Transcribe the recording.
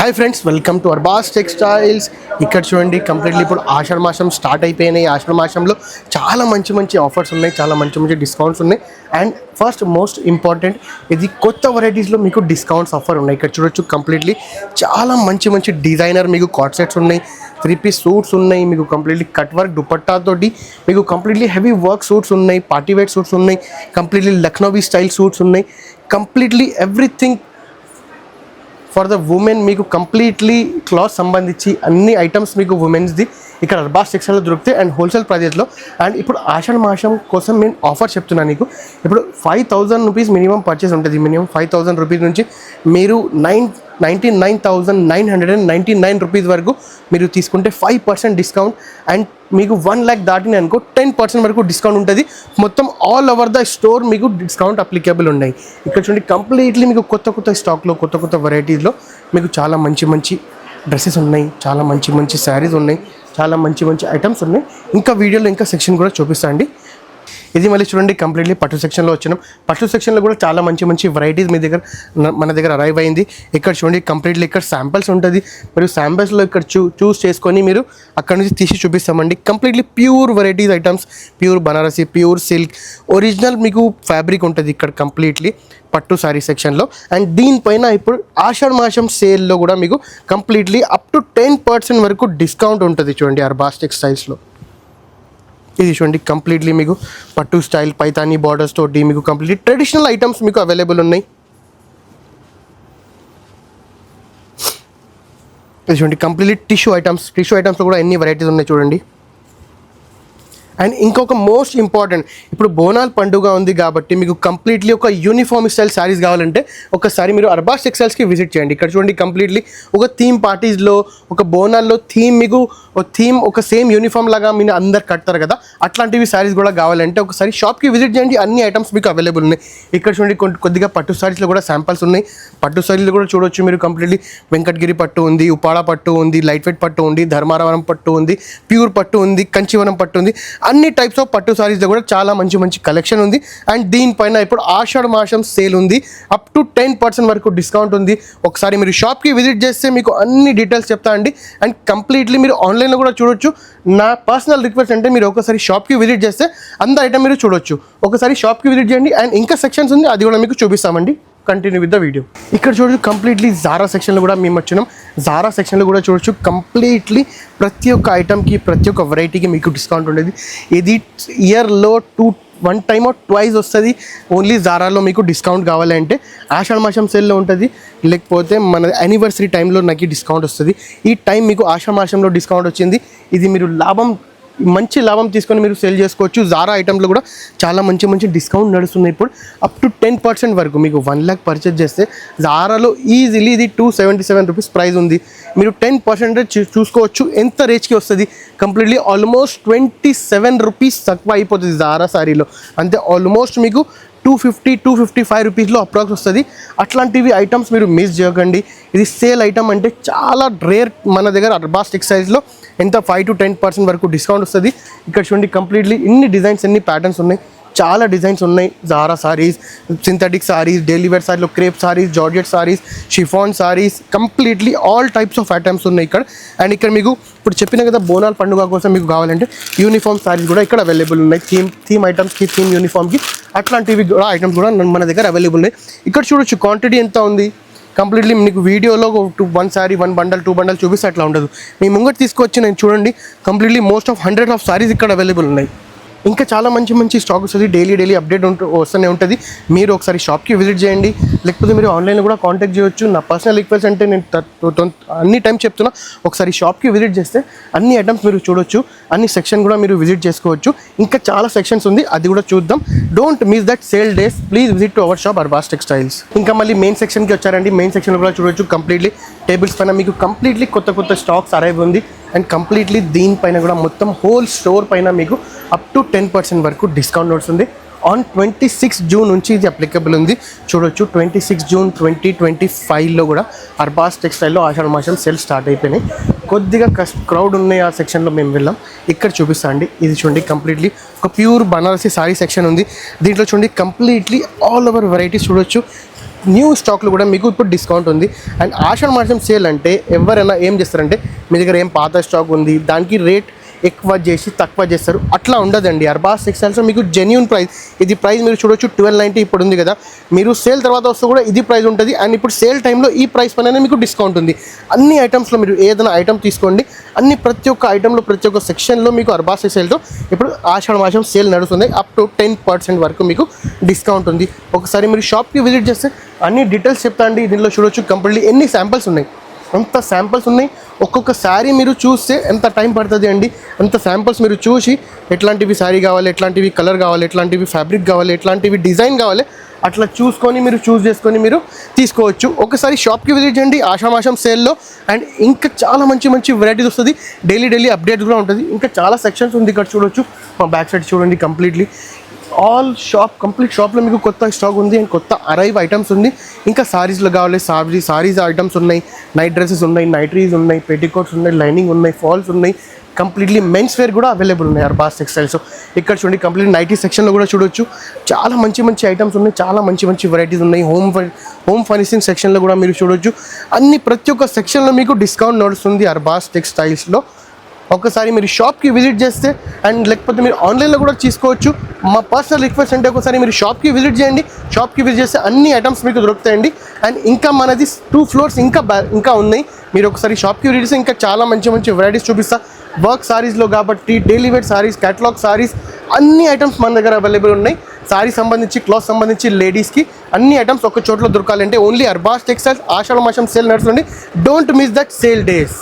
Hi friends, welcome to Arbaz textiles. ఇక్కడ చూడండి, completely ఇప్పుడు ఆషాఢ మాసం స్టార్ట్ అయిపోయినాయి. ఆషాఢ మాసంలో చాలా మంచి ఆఫర్స్ ఉన్నాయి, చాలా మంచి డిస్కౌంట్స్ ఉన్నాయి. అండ్ ఫస్ట్ మోస్ట్ ఇంపార్టెంట్, ఇది కొత్త వెరైటీస్లో మీకు డిస్కౌంట్స్ ఆఫర్ ఉన్నాయి. ఇక్కడ చూడొచ్చు, కంప్లీట్లీ చాలా మంచి డిజైనర్ మీకు కార్డ్ సెట్స్ ఉన్నాయి, 3-piece సూట్స్ ఉన్నాయి, మీకు కంప్లీట్లీ కట్ వర్క్ దుపట్టాతోటి మీకు కంప్లీట్లీ హెవీ వర్క్ సూట్స్ ఉన్నాయి, పార్టీ వేర్ సూట్స్ ఉన్నాయి, కంప్లీట్లీ లక్నోవీ స్టైల్ సూట్స్ ఉన్నాయి, completely everything for the women. మీకు కంప్లీట్లీ క్లాత్ సంబంధించి అన్ని ఐటమ్స్ మీకు ఉమెన్స్ది ఇక్కడ అర్బాస్ టెక్స్టైల్లో దొరుకుతాయి అండ్ హోల్సేల్ ప్రైజెస్లో. అండ్ ఇప్పుడు ఆషాఢ మాసం కోసం నేను ఆఫర్ చెప్తున్నాను నీకు. ఇప్పుడు 5,000 రూపీస్ మినిమం పర్చేస్ ఉంటుంది. మినిమం 5,000 రూపీస్ నుంచి మీరు 99,999 రూపీస్ వరకు మీరు తీసుకుంటే 5% డిస్కౌంట్. అండ్ మీకు 1 lakh దాటిని అనుకో 10% వరకు డిస్కౌంట్ ఉంటుంది. మొత్తం ఆల్ ఓవర్ ద స్టోర్ మీకు డిస్కౌంట్ అప్లికేబుల్ ఉన్నాయి. ఇక్కడ చూడండి, కంప్లీట్లీ మీకు కొత్త స్టాక్లో కొత్త వెరైటీస్లో మీకు చాలా మంచి డ్రెస్సెస్ ఉన్నాయి, చాలా మంచి శారీస్ ఉన్నాయి, చాలా మంచి ఐటమ్స్ ఉన్నాయి. ఇంకా వీడియోలో ఇంకా సెక్షన్ కూడా చూపిస్తాను అండి. ఇది మళ్ళీ చూడండి, కంప్లీట్లీ పట్టు సెక్షన్లో వచ్చినాం. పట్టు సెక్షన్లో కూడా చాలా మంచి వెరైటీస్ మన దగ్గర అరైవ్ అయింది. ఇక్కడ చూడండి, కంప్లీట్లీ ఇక్కడ శాంపిల్స్ ఉంటుంది. మరియు శాంపిల్స్లో ఇక్కడ చూస్ చేసుకొని మీరు అక్కడ నుంచి తీసి చూపిస్తామండి. Completely pure varieties items, pure Banarasi, pure silk, original మీకు ఫ్యాబ్రిక్ ఉంటుంది ఇక్కడ కంప్లీట్లీ పట్టు సారీ సెక్షన్లో. అండ్ దీనిపైన ఇప్పుడు ఆషాఢ మాసం సేల్లో కూడా మీకు కంప్లీట్లీ అప్ టు 10% వరకు డిస్కౌంట్ ఉంటుంది. చూడండి, అర్బాస్ టెక్స్టైల్స్లో ఇది చూడండి, కంప్లీట్లీ మీకు పట్టు స్టైల్ పైతానీ బార్డర్స్ తోటి మీకు కంప్లీట్లీ ట్రెడిషనల్ ఐటమ్స్ మీకు అవైలబుల్ ఉన్నాయి. ఇది చూడండి, కంప్లీట్లీ టిష్యూ ఐటమ్స్లో కూడా ఎన్ని వెరైటీస్ ఉన్నాయి చూడండి. అండ్ ఇంకొక మోస్ట్ ఇంపార్టెంట్, ఇప్పుడు బోనాల్ పండుగ ఉంది కాబట్టి మీకు కంప్లీట్లీ ఒక యూనిఫామ్ స్టైల్ శారీస్ కావాలంటే ఒకసారి మీరు అర్బాస్ టెక్స్టైల్స్కి విజిట్ చేయండి. ఇక్కడ చూడండి, కంప్లీట్లీ ఒక థీమ్ పార్టీస్లో, ఒక బోనాల్లో థీమ్ మీకు ఒక సేమ్ యూనిఫామ్ లాగా మీరు అందరు కడతారు కదా, అట్లాంటివి శారీస్ కూడా కావాలంటే ఒకసారి షాప్కి విజిట్ చేయండి. అన్ని ఐటమ్స్ మీకు అవైలబుల్ ఉన్నాయి. ఇక్కడ చూడండి, కొద్దిగా పట్టు శారీస్లో కూడా శాంపిల్స్ ఉన్నాయి. పట్టు శారీలు కూడా చూడవచ్చు మీరు. కంప్లీట్లీ వెంకటగిరి పట్టు ఉంది, ఉపాడ పట్టు ఉంది, లైట్ వెయిట్ పట్టు ఉంది, ధర్మారావరం పట్టు ఉంది, ప్యూర్ పట్టు ఉంది, కంచివరం పట్టు ఉంది. అన్ని టైప్స్ ఆఫ్ పట్టు సారీస్లో కూడా చాలా మంచి కలెక్షన్ ఉంది. అండ్ దీనిపైన ఇప్పుడు ఆషాఢ మాసం సేల్ ఉంది, అప్ టు 10% వరకు డిస్కౌంట్ ఉంది. ఒకసారి మీరు షాప్కి విజిట్ చేస్తే మీకు అన్ని డీటెయిల్స్ చెప్తా అండి. అండ్ కంప్లీట్లీ మీరు ఆన్లైన్లో కూడా చూడొచ్చు. నా పర్సనల్ రిక్వెస్ట్ అంటే మీరు ఒకసారి షాప్కి విజిట్ చేస్తే అందరు ఐటమ్ మీరు చూడొచ్చు. ఒకసారి షాప్కి విజిట్ చేయండి. అండ్ ఇంకా సెక్షన్స్ ఉంది, అది కూడా మీకు చూపిస్తామండి. Continue with the video. ఇక్కడ చూడొచ్చు, కంప్లీట్లీ జారా సెక్షన్లో కూడా మేము వచ్చినాం. జారా సెక్షన్లో కూడా చూడొచ్చు, కంప్లీట్లీ ప్రతి ఒక్క ఐటమ్కి, ప్రతి ఒక్క వెరైటీకి మీకు డిస్కౌంట్ ఉండేది. ఇది ఇయర్లో 1 time or twice వస్తుంది. ఓన్లీ జారాలో మీకు డిస్కౌంట్ కావాలంటే ఆషాఢ మాసం సేల్లో ఉంటుంది, లేకపోతే మన యానివర్సరీ టైంలో నాకు డిస్కౌంట్ వస్తుంది. ఈ టైం మీకు ఆషాఢ మాసంలో డిస్కౌంట్ వచ్చింది. ఇది మీరు మంచి లాభం తీసుకొని మీరు సేల్ చేసుకోవచ్చు. జారా ఐటమ్లో కూడా చాలా మంచి డిస్కౌంట్ నడుస్తున్నాయి. ఇప్పుడు అప్ టు 10% వరకు మీకు 1 lakh పర్చేజ్ చేస్తే జారాలో ఈజీలీ ఇది 277 రూపీస్ ప్రైస్ ఉంది. మీరు 10% చూసుకోవచ్చు ఎంత రేంజ్కి వస్తుంది. కంప్లీట్లీ ఆల్మోస్ట్ 27 రూపీస్ తక్కువ అయిపోతుంది జారా సారీలో. అంతే, ఆల్మోస్ట్ మీకు 250-255 రూపీస్లో అప్రాక్స్ వస్తుంది. అట్లాంటివి ఐటమ్స్ మీరు మిస్ చేయకండి. ఇది సేల్ ఐటమ్ అంటే చాలా రేర్. మన దగ్గర అర్బాస్ టెక్స్టైల్స్లో ఎంత 5 to 10% వరకు డిస్కౌంట్ వస్తుంది. ఇక్కడ చూడండి, కంప్లీట్లీ ఎన్ని డిజైన్స్, ఎన్ని ప్యాటర్న్స్ ఉన్నాయి, చాలా డిజైన్స్ ఉన్నాయి. జారా saris, synthetic saris, daily wear సారీలో crepe saris, georgette saris, chiffon saris, completely all types of items ఉన్నాయి ఇక్కడ. అండ్ ఇక్కడ మీకు ఇప్పుడు చెప్పిన కదా, బోనాల్ పండుగ కోసం మీకు కావాలంటే యూనిఫామ్ సారీస్ కూడా ఇక్కడ అవైలబుల్ ఉన్నాయి. థీమ్ ఐటమ్స్కి, థీమ్ యూనిఫామ్కి అట్లాంటివి కూడా ఐటమ్స్ కూడా మన దగ్గర అవైలబుల్ ఉన్నాయి. ఇక్కడ చూడొచ్చు క్వాంటిటీ ఎంత ఉంది. కంప్లీట్లీ మీకు వీడియోలో 1 సారీ 1 bundle 2 bundle చూపిస్తే అట్లా ఉండదు. మీ ముంగట తీసుకొచ్చి నేను చూడండి, completely most of 100 of saris ఇక్కడ అవైలబుల్ ఉన్నాయి. ఇంకా చాలా మంచి స్టాక్ వస్తుంది. డైలీ అప్డేట్ వస్తూనే ఉంటుంది. మీరు ఒకసారి షాప్కి విజిట్ చేయండి, లేకపోతే మీరు ఆన్లైన్లో కూడా కాంటాక్ట్ చేయొచ్చు. నా పర్సనల్ రిక్వెస్ట్ అంటే నేను అన్ని టైం చెప్తున్నా, ఒకసారి షాప్కి విజిట్ చేస్తే అన్ని ఐటమ్స్ మీరు చూడొచ్చు. అన్ని సెక్షన్ కూడా మీరు విజిట్ చేసుకోవచ్చు. ఇంకా చాలా సెక్షన్స్ ఉంది, అది కూడా చూద్దాం. Don't miss that sale days. Please visit to our shop Arbaz textiles. ఇంకా మళ్ళీ మెయిన్ సెక్షన్కి వచ్చారండి. మెయిన్ సెక్షన్లో కూడా చూడొచ్చు, కంప్లీట్లీ టేబుల్స్ పైన మీకు కంప్లీట్లీ కొత్త స్టాక్స్ అరైవ్ ఉంది. అండ్ కంప్లీట్లీ దీనిపైన కూడా మొత్తం హోల్ స్టోర్ పైన మీకు అప్ టు 10% వరకు డిస్కౌంట్ వస్తుంది. ఆన్ 26 జూన్ నుంచి ఇది అప్లికబుల్ ఉంది. చూడొచ్చు, 26 జూన్ 2025లో కూడా అర్బాస్ టెక్స్టైల్లో ఆషాఢ మాసం సేల్ స్టార్ట్ అయిపోయినాయి. కొద్దిగా క్రౌడ్ ఉన్నాయి ఆ సెక్షన్లో మేము వెళ్ళాం. ఇక్కడ చూపిస్తా అండి. ఇది చూడండి, కంప్లీట్లీ ఒక ప్యూర్ బనారసీ సారీ సెక్షన్ ఉంది. దీంట్లో చూడండి, కంప్లీట్లీ ఆల్ ఓవర్ వెరైటీస్ చూడొచ్చు. న్యూ స్టాక్లో కూడా మీకు ఇప్పుడు డిస్కౌంట్ ఉంది. అండ్ ఆషాఢ మాసం సేల్ అంటే ఎవరైనా ఏం చేస్తారంటే మీ దగ్గర ఏం పాత స్టాక్ ఉంది దానికి రేట్ ఎక్కువ చేసి తక్కువ చేస్తారు, అట్లా ఉండదండి. అర్బాస్ టెక్స్టైల్స్లో మీకు జెన్యూన్ ప్రైస్, ఇది ప్రైస్ మీరు చూడొచ్చు 1290 ఇప్పుడు ఉంది కదా, మీరు సేల్ తర్వాత వస్తే కూడా ఇది ప్రైస్ ఉంటుంది. అండ్ ఇప్పుడు సేల్ టైంలో ఈ ప్రైస్ పైన మీకు డిస్కౌంట్ ఉంది. అన్ని ఐటమ్స్లో మీరు ఏదైనా ఐటమ్ తీసుకోండి, ప్రతి ఒక్క ఐటెంలో ప్రతి ఒక్క సెక్షన్లో మీకు అర్బాస్ టెక్స్టైల్తో ఇప్పుడు ఆషాఢ మాసం సేల్ నడుస్తుంది. అప్ టు 10% వరకు మీకు డిస్కౌంట్ ఉంది. ఒకసారి మీరు షాప్కి విజిట్ చేస్తే అన్ని డీటెయిల్స్ చెప్తా అండి. దీనిలో చూడొచ్చు కంప్లీట్లీ ఎన్ని శాంపిల్స్ ఉన్నాయి, అంత శాంపిల్స్ ఉన్నాయి. ఒక్కొక్క శారీ మీరు చూస్తే ఎంత టైం పడుతుంది అండి, అంత శాంపిల్స్ మీరు చూసి ఎట్లాంటివి శారీ కావాలి, ఎట్లాంటివి కలర్ కావాలి, ఎట్లాంటివి ఫ్యాబ్రిక్ కావాలి, ఎట్లాంటివి డిజైన్ కావాలి, అట్లా చూసుకొని మీరు చూస్ చేసుకొని మీరు తీసుకోవచ్చు. ఒకసారి షాప్కి విజిట్ చేయండి ఆషాఢ మాసం సేల్లో. అండ్ ఇంకా చాలా మంచి మంచి వెరైటీస్ వస్తుంది, డైలీ అప్డేట్ కూడా ఉంటుంది. ఇంకా చాలా సెక్షన్స్ ఉంది, ఇక్కడ చూడొచ్చు. మా బ్యాక్ సైడ్ చూడండి, కంప్లీట్లీ కంప్లీట్ షాప్లో మీకు కొత్త స్టాక్ ఉంది అండ్ కొత్త అరైవ్ ఐటమ్స్ ఉంది. ఇంకా సారీస్లో కావాలి, సారీస్ ఐటమ్స్ ఉన్నాయి, నైట్ డ్రెస్సెస్ ఉన్నాయి, నైట్రీస్ ఉన్నాయి, పెట్టికోట్స్ ఉన్నాయి, లైనింగ్ ఉన్నాయి, ఫాల్స్ ఉన్నాయి, కంప్లీట్లీ మెన్స్ వేర్ కూడా అవైలబుల్ ఉన్నాయి అర్బాస్ టెక్స్టైల్స్. ఇక్కడ చూడండి కంప్లీట్ నైటీ సెక్షన్లో కూడా చూడొచ్చు, చాలా మంచి ఐటమ్స్ ఉన్నాయి, చాలా మంచి వెరైటీస్ ఉన్నాయి. హోమ్ ఫర్నిషింగ్ సెక్షన్లో కూడా మీరు చూడొచ్చు. ప్రతి ఒక్క సెక్షన్లో మీకు డిస్కౌంట్ నడుస్తుంది అర్బాస్ టెక్స్టైల్స్లో. ఒకసారి మీరు షాప్కి విజిట్ చేస్తే అండ్ లేకపోతే మీరు ఆన్లైన్లో కూడా తీసుకోవచ్చు. మా పర్సనల్ రిక్వెస్ట్ అంటే ఒకసారి మీరు షాప్కి విజిట్ చేయండి, షాప్కి విజిట్ చేస్తే అన్ని ఐటమ్స్ మీకు దొరుకుతాయండి. అండ్ ఇంకా మనది 2 ఫ్లోర్స్ ఇంకా ఉన్నాయి. మీరు ఒకసారి షాప్కి విజిట్ చేస్తే ఇంకా చాలా మంచి వెరైటీస్ చూపిస్తా. వర్క్ సారీస్లో కాబట్టి daily wear sarees, catalogue sarees, అన్ని ఐటమ్స్ మన దగ్గర అవైలబుల్ ఉన్నాయి. సారీ సంబంధించి, క్లాత్ సంబంధించి, లేడీస్కి అన్ని ఐటమ్స్ ఒక చోట్ల దొరకాలంటే ఓన్లీ అర్బాస్ టెక్స్టైల్స్ ఆషాఢ మాసం సేల్ నడుస్తుంది. Don't miss that sale days.